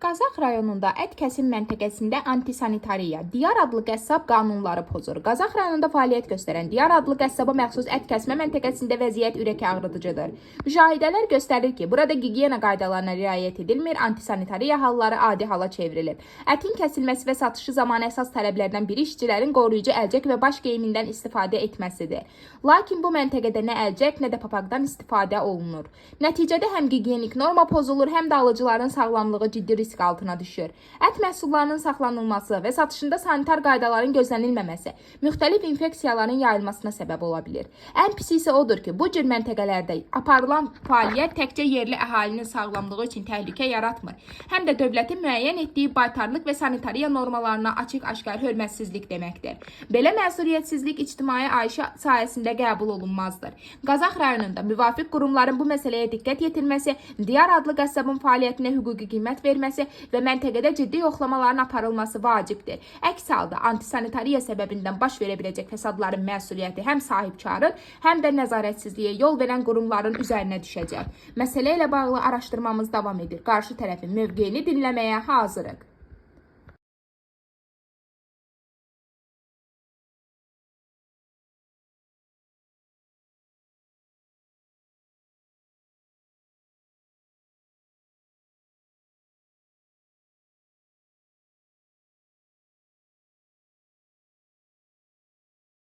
Qazax rayonunda ət kəsim məntəqəsində antisanitariya, Diyar adlı qəssab qanunları pozur. Qazax rayonunda fəaliyyət göstərən Diyar adlı qəssaba məxsus ət kəsmə məntəqəsində vəziyyət ürək ağrıdıcıdır. Müşahidələr göstərir ki, burada gigiyena qaydalarına riayət edilmir, antisanitariya halları adi hala çevrilib. Ətin kəsilməsi və satışı zamanı əsas tələblərdən biri işçilərin qoruyucu əlcək və baş geyimindən istifadə etməsidir. Lakin bu məntəqədə nə əlcək, nə də papaqdan istifadə olunur. Nəticədə həm gigiyenik norma pozulur, həm də alıcıların sağlamlığı ciddi risk altına düşür. Ət məhsullarının saxlanılması və satışında sanitar qaydaların gözlənilməməsi müxtəlif infeksiyaların yayılmasına səbəb ola bilir. Ən pisi isə odur ki, bu cür məntəqələrdə aparılan fəaliyyət təkcə yerli əhalinin sağlamlığı üçün təhlükə yaratmır, həm də dövlətin müəyyən etdiyi baytarlıq və sanitariya normalarına açıq-aşkar hörmətsizlik deməkdir. Belə məsuliyyətsizlik ictimai ayişə sayəsində qəbul olunmazdır. Qazax rayonunda müvafiq qurumların bu məsələyə diqqət yetirməsi, Diyar adlı qəssabın fəaliyyətinə hüquqi qiymət verməsi və məntəqədə ciddi yoxlamaların aparılması vacibdir. Əks halda antisanitariya səbəbindən baş verə biləcək fəsadların məsuliyyəti həm sahibkarın, həm də nəzarətsizliyə yol verən qurumların üzərinə düşəcək. Məsələ ilə bağlı araşdırmamız davam edir. Qarşı tərəfin mövqeyini dinləməyə hazırıq.